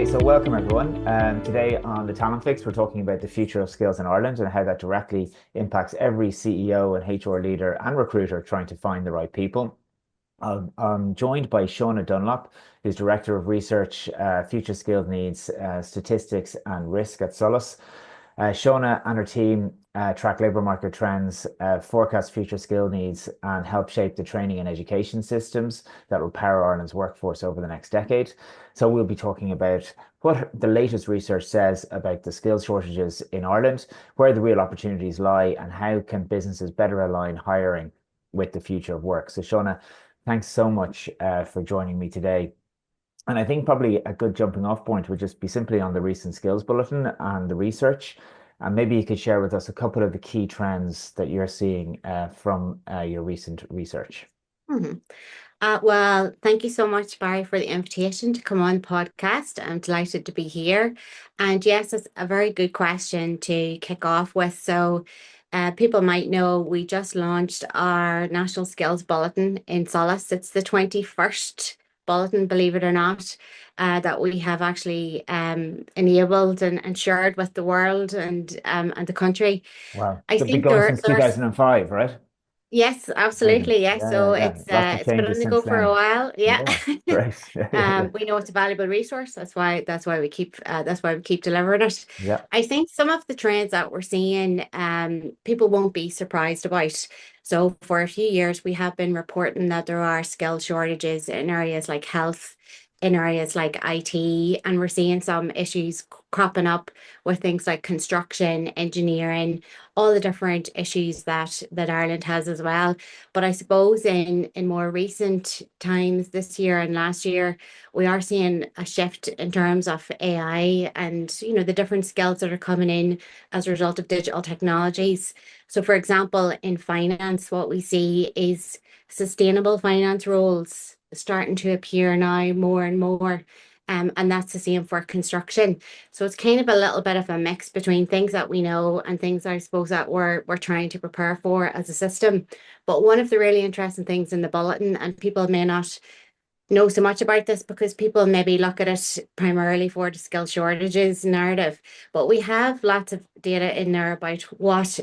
Okay, so welcome everyone. Today on the Talent Fix, we're talking about the future of skills in Ireland and how that directly impacts every CEO and HR leader and recruiter trying to find the right people. I'm joined by Shauna Dunlop, who's Director of Research, Future Skills Needs, Statistics and Risk at SOLAS. Shauna and her team track labour market trends, forecast future skill needs, and help shape the training and education systems that will power Ireland's workforce over the next decade. So we'll be talking about what the latest research says about the skills shortages in Ireland, where the real opportunities lie, and how can businesses better align hiring with the future of work. So Shauna, thanks so much for joining me today. And I think probably a good jumping off point would just be simply on the recent skills bulletin and the research. And maybe you could share with us a couple of the key trends that you're seeing from your recent research. Mhm. Well, thank you so much, Barry, for the invitation to come on the podcast. I'm delighted to be here. And yes, it's a very good question to kick off with. So, people might know we just launched our National Skills Bulletin in Solace. It's the 21st bulletin, believe it or not, that we have actually enabled and shared with the world and the country. Wow. I So been think going since there's 2005, right? Yes, Amazing. absolutely. Yes. Yeah, So yeah. Lots of it's been on changes the go since for a then. while. Yeah. Yeah, great. Yeah, yeah, yeah. We know it's a valuable resource. That's why we keep delivering it. Yeah. I think some of the trends that we're seeing, people won't be surprised about. So for a few years, we have been reporting that there are skill shortages in areas like health, in areas like IT, and we're seeing some issues cropping up with things like construction, engineering, all the different issues that Ireland has as well. But I suppose in more recent times, this year and last year, we are seeing a shift in terms of AI and the different skills that are coming in as a result of digital technologies. So, for example, in finance, what we see is sustainable finance roles starting to appear now more and more. And that's the same for construction. So it's kind of a little bit of a mix between things that we know and things I suppose that we're trying to prepare for as a system. But one of the really interesting things in the bulletin, and people may not know so much about this because people maybe look at it primarily for the skill shortages narrative, but we have lots of data in there about what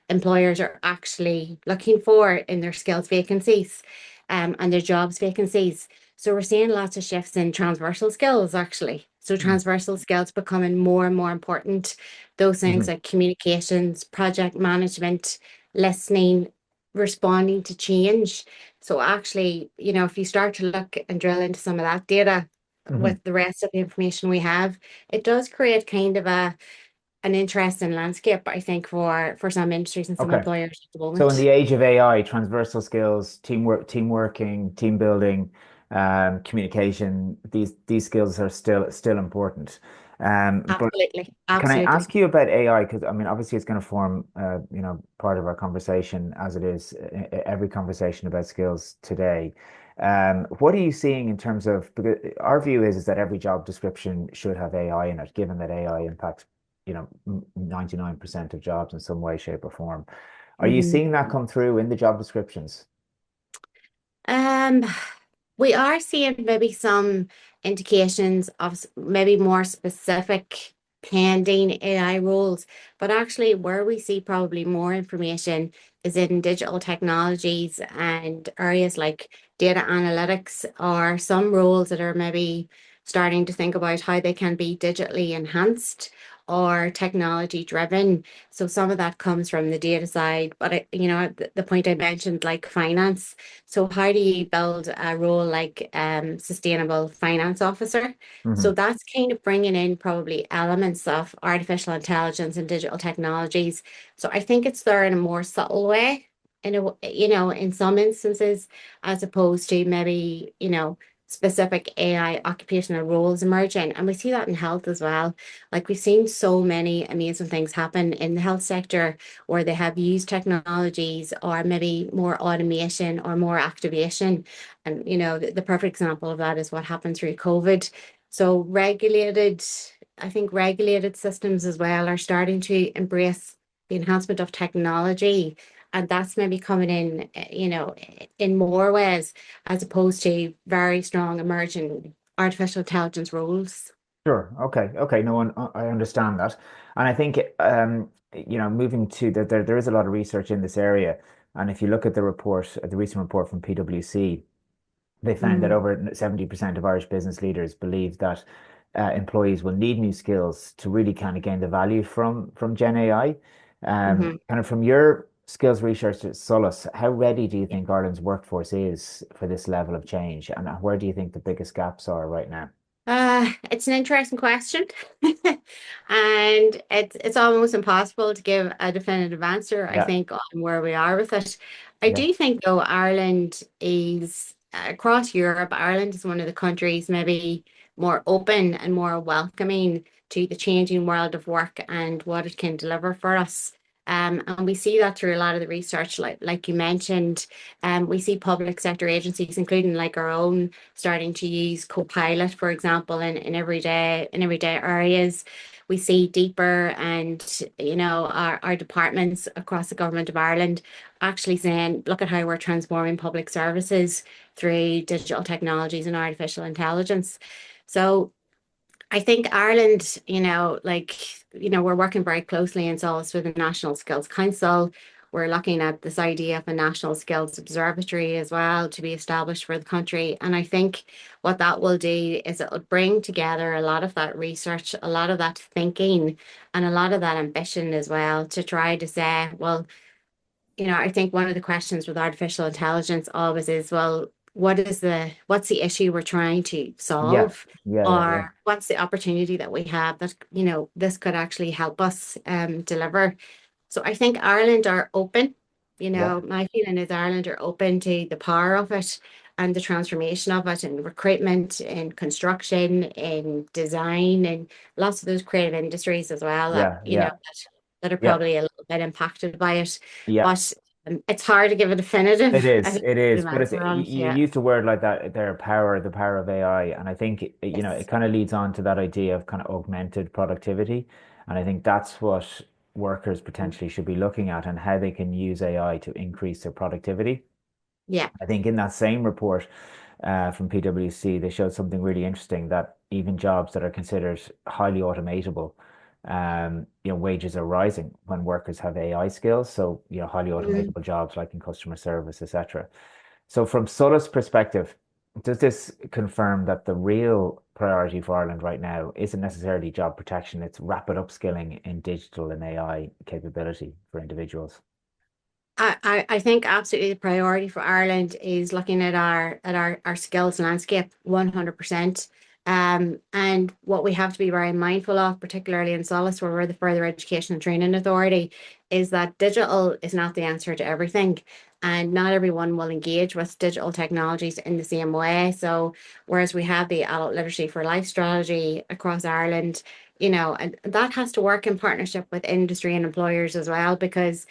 employers are actually looking for in their skills vacancies and their jobs vacancies. So we're seeing lots of shifts in transversal skills actually. So transversal skills becoming more and more important. Those things Mhm. like communications, project management, listening, responding to change. So actually, if you start to look and drill into some of that data Mhm. with the rest of the information we have, it does create kind of an interesting landscape, I think, for some industries and some Okay. employers at the So in the moment. age of AI, transversal skills, team working, team building, communication, these skills are still important. But Absolutely. can I Absolutely. ask you about AI? Because I mean, obviously, it's going to form part of our conversation as it is every conversation about skills today. What are you seeing in terms of, because our view is that every job description should have AI in it, given that AI impacts 99% of jobs in some way, shape, or form. Are you Mhm. seeing that come through in the job descriptions? Um, we are seeing maybe some indications of maybe more specific pending AI roles, but actually where we see probably more information is in digital technologies and areas like data analytics or some roles that are maybe starting to think about how they can be digitally enhanced or technology driven. So some of that comes from the data side, but the point I mentioned, like finance. So how do you build a role like sustainable finance officer? So Hmm. that's kind of bringing in probably elements of artificial intelligence and digital technologies. So I think it's there in a more subtle way, in some instances, as opposed to maybe, specific AI occupational roles emerging. And we see that in health as well. Like we've seen so many amazing things happen in the health sector where they have used technologies or maybe more automation or more activation. And, the perfect example of that is what happened through COVID. So I think regulated systems as well are starting to embrace the enhancement of technology. And that's maybe coming in, in more ways as opposed to very strong emerging artificial intelligence roles. Sure. Okay. Okay. No one, I understand that. And I think, moving to that, there is a lot of research in this area. And if you look at the report, the recent report from PwC, they found that Mm, over 70% of Irish business leaders believe that employees will need new skills to really kind of gain the value from Gen AI. mhm. Kind of from your skills research at SOLAS, how ready do you think Ireland's workforce is for this level of change? And where do you think the biggest gaps are right now? It's an interesting question. And it's almost impossible to give a definitive answer, I Yeah. think, on where we are with it. I Yeah. do think, though, Ireland is across Europe, Ireland is one of the countries maybe more open and more welcoming to the changing world of work and what it can deliver for us. And we see that through a lot of the research, like you mentioned. We see public sector agencies, including like our own, starting to use Copilot, for example, in everyday areas. We see deeper and our departments across the government of Ireland actually saying, look at how we're transforming public services through digital technologies and artificial intelligence. So I think Ireland, we're working very closely in SOLAS with the National Skills Council. We're looking at this idea of a National Skills Observatory as well to be established for the country. And I think what that will do is it'll bring together a lot of that research, a lot of that thinking, and a lot of that ambition as well to try to say, well, I think one of the questions with artificial intelligence always is, well, what's the issue we're trying to Yeah. solve? Yeah. Yeah. Yeah. Or what's the opportunity that we have that, this could actually help us deliver. So I think Ireland are open. Yeah. My feeling is Ireland are open to the power of it and the transformation of it in recruitment, in construction, in design, and lots of those creative industries as well that, Yeah. Yeah. that are Yeah. probably a little bit impacted by it. Yeah. But it's hard to give a definitive, It I is. think, It is. But it's answer on it. you Yeah. used a word like that, the power of AI, and I think it Yes. kind of leads on to that idea of kind of augmented productivity, and I think that's what workers potentially should be looking at and how they can use AI to increase their productivity. Yeah. I think in that same report from PwC, they showed something really interesting that even jobs that are considered highly automatable, wages are rising when workers have AI skills. So, highly Mhm. automatable jobs like in customer service, etc. So, from Sola's perspective, does this confirm that the real priority for Ireland right now isn't necessarily job protection, it's rapid upskilling in digital and AI capability for individuals? I think absolutely the priority for Ireland is looking at our skills landscape 100%. And what we have to be very mindful of, particularly in Solace, where we're the Further Education and Training Authority, is that digital is not the answer to everything. And not everyone will engage with digital technologies in the same way. So, whereas we have the Adult Literacy for Life strategy across Ireland, and that has to work in partnership with industry and employers as well, because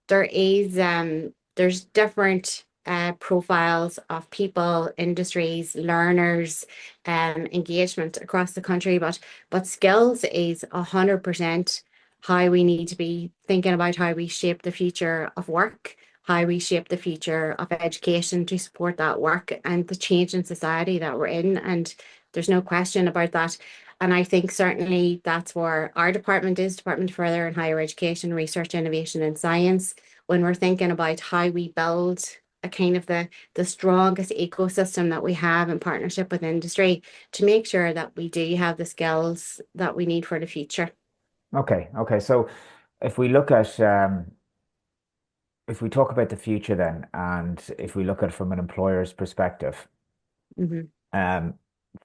there's different profiles of people, industries, learners, engagement across the country, but skills is 100% how we need to be thinking about how we shape the future of work, how we shape the future of education to support that work and the change in society that we're in. And there's no question about that. And I think certainly that's where our department is, Department of Further and Higher Education, Research, Innovation and Science, when we're thinking about how we build a kind of the strongest ecosystem that we have in partnership with industry to make sure that we do have the skills that we need for the future. Okay, okay. So if we look at if we talk about the future then, and if we look at it from an employer's perspective, Mhm. um,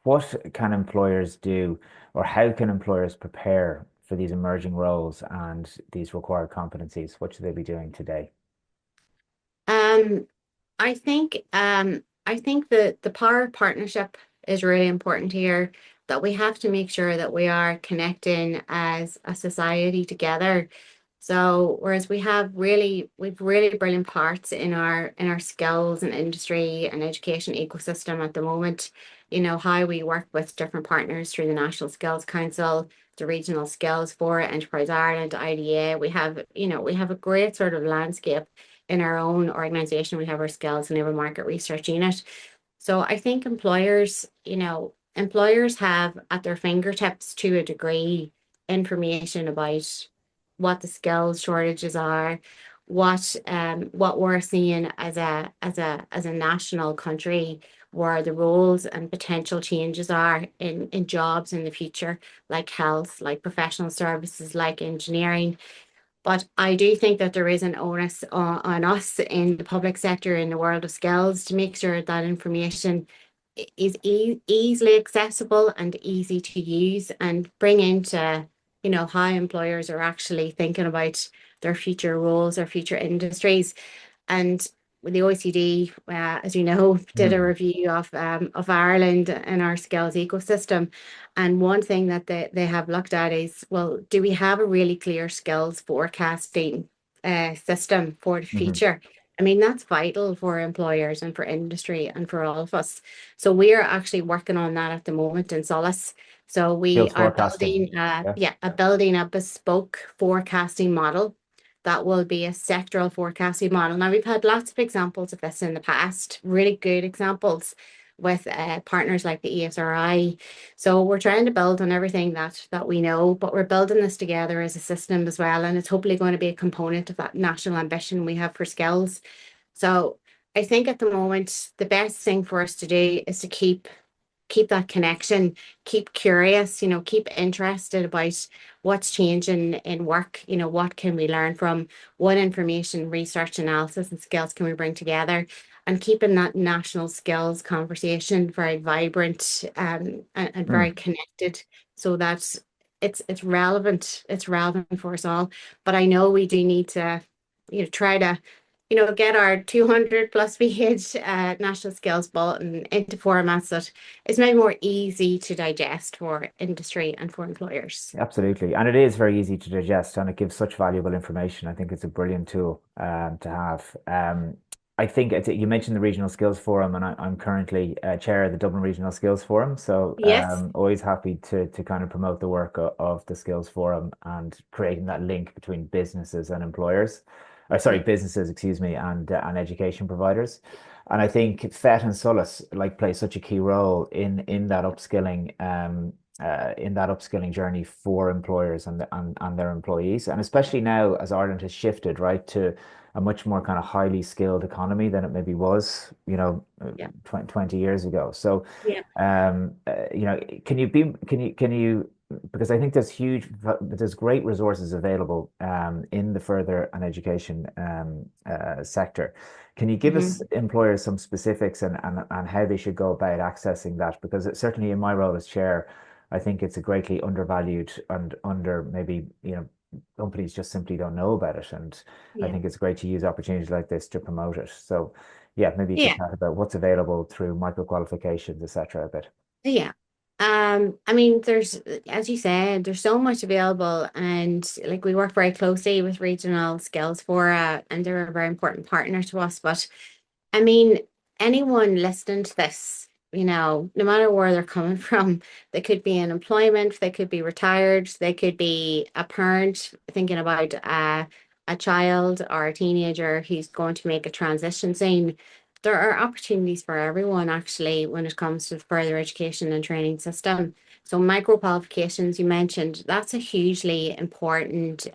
what can employers do, or how can employers prepare for these emerging roles and these required competencies? What should they be doing today? Um, I think that the power of partnership is really important here, that we have to make sure that we are connecting as a society together. So whereas we've really brilliant parts in our skills and industry and education ecosystem at the moment, how we work with different partners through the National Skills Council, the Regional Skills for Enterprise Ireland, IDA. We have a great sort of landscape in our own organization. We have our skills and labour market research unit. So I think employers, employers have at their fingertips to a degree information about what the skills shortages are, what we're seeing as a national country, where the roles and potential changes are in jobs in the future, like health, like professional services, like engineering. But I do think that there is an onus on us in the public sector in the world of skills to make sure that information is easily accessible and easy to use and bring into, how employers are actually thinking about their future roles or future industries. And with the OECD, as you know, did a Mhm. review of Ireland and our skills ecosystem. And one thing that they have looked at is, well, do we have a really clear skills forecasting system for the Mhm. future? I mean, that's vital for employers and for industry and for all of us. So we are actually working on that at the moment in SOLAS. So we Skills are forecasting. Yeah. building a bespoke forecasting model that will be a sectoral forecasting model. Now, we've had lots of examples of this in the past, really good examples with partners like the ESRI. So we're trying to build on everything that we know, but we're building this together as a system as well. And it's hopefully going to be a component of that national ambition we have for skills. So I think at the moment, the best thing for us to do is to keep that connection, keep curious, keep interested about what's changing in work, what can we learn from, what information, research, analysis, and skills can we bring together, and keeping that national skills conversation very vibrant and very Mm. connected so that it's relevant for us all. But I know we do need to, try to get our 200 plus page national skills bulletin into formats that is maybe more easy to digest for industry and for employers. Absolutely. And it is very easy to digest and it gives such valuable information. I think it's a brilliant tool to have. I think you mentioned the Regional Skills Forum, and I'm currently chair of the Dublin Regional Skills Forum. So Yes. always happy to kind of promote the work of the Skills Forum and creating that link between businesses and employers. Or sorry, Yeah. businesses, excuse me, and education providers. And I think FET and SOLAS like play such a key role in that upskilling journey for employers and their employees. And especially now as Ireland has shifted, right, to a much more kind of highly skilled economy than it maybe was, 20 years ago. So, Yeah. can you, because I think there's great resources available in the further and education sector. Can you give us Hmm. employers some specifics and how they should go about accessing that? Because certainly in my role as chair, I think it's a greatly undervalued and under maybe, companies just simply don't know about it. And I Yeah. think it's great to use opportunities like this to promote it. So yeah, maybe you could Yeah. chat about what's available through micro qualifications, etc. a bit. Yeah. I mean, as you said, there's so much available, and like we work very closely with regional skills fora, and they're a very important partner to us. But I mean, anyone listening to this, no matter where they're coming from, they could be in employment, they could be retired, they could be a parent thinking about a child or a teenager who's going to make a transition soon. There are opportunities for everyone actually when it comes to the further education and training system. So micro qualifications you mentioned, that's a hugely important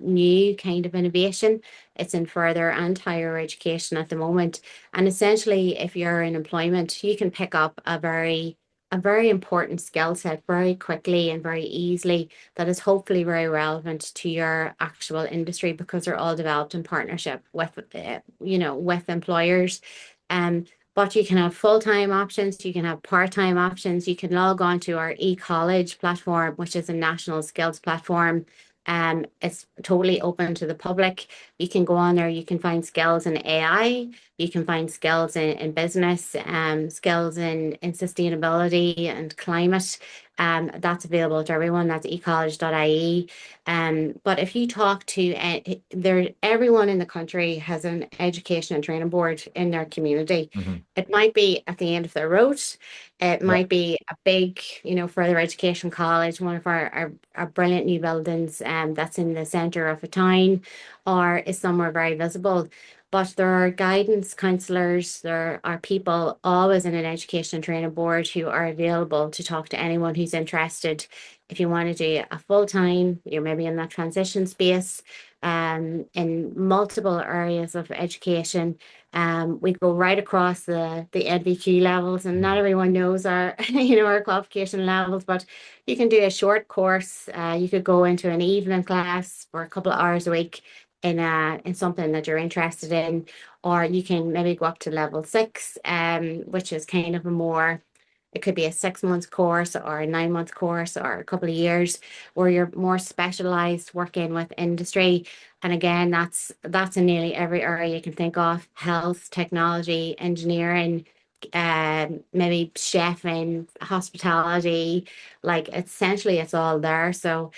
new kind of innovation. It's in further and higher education at the moment. And essentially, if you're in employment, you can pick up a very important skill set very quickly and very easily that is hopefully very relevant to your actual industry because they're all developed in partnership with employers. Um, but you can have full-time options, you can have part-time options, you can log on to our e-college platform, which is a national skills platform. It's totally open to the public. You can go on there, you can find skills in AI, you can find skills in business, skills in sustainability and climate. That's available to everyone. That's ecollege.ie. But if you talk to everyone in the country has an education and training board in their community. Hmm. It might be at the end of their road. It Yeah. might be a big, further education college, one of our brilliant new buildings that's in the centre of a town or is somewhere very visible. But there are guidance counselors, there are people always in an education and training board who are available to talk to anyone who's interested. If you want to do a full time, you're maybe in that transition space, in multiple areas of education. We go right across the NVQ levels, and not Mm. everyone knows our our qualification levels, but you can do a short course. You could go into an evening class for a couple of hours a week in something that you're interested in, or you can maybe go up to level six, which is kind of a more, it could be a 6 month course or a 9 month course or a couple of years where you're more specialized working with industry. And again, that's in nearly every area you can think of: health, technology, engineering, maybe chefing, hospitality. Like essentially it's all there. So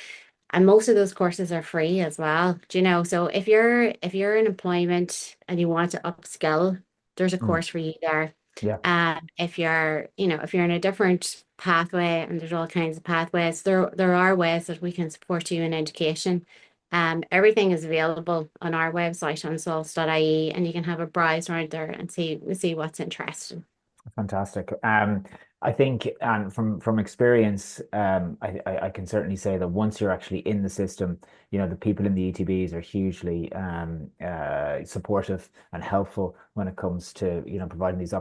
and most of those courses are free as well. Do you know? So if you're in employment and you want to upskill, there's a Mm. course for you there. Yeah. If you're in a different pathway, and there's all kinds of pathways, there are ways that we can support you in education. Everything is available on our website on sols.ie, and you can have a browse around there and see what's interesting. Fantastic. I think, and from experience, I can certainly say that once you're actually in the system, the people in the ETBs are hugely supportive and helpful when it comes to providing these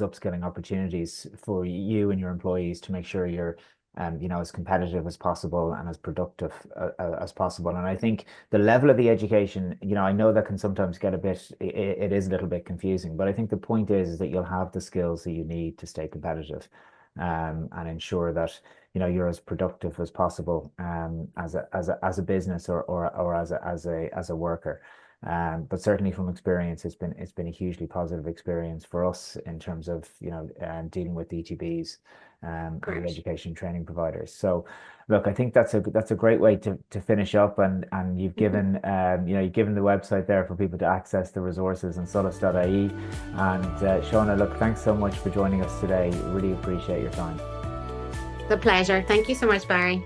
upskilling opportunities for you and your employees to make sure you're as competitive as possible and as productive as possible. And I think the level of the education, I know that can sometimes get it is a little bit confusing, but I think the point is that you'll have the skills that you need to stay competitive, and ensure that, you're as productive as possible, as a business or as a worker. But certainly from experience, it's been a hugely positive experience for us in terms of, dealing with the ETBs, and the Great. education training providers. So, look, I think that's a great way to finish up, and you've given the website there for people to access the resources on solas.ie. And Shauna, look, thanks so much for joining us today. Really appreciate your time. The pleasure. Thank you so much, Barry.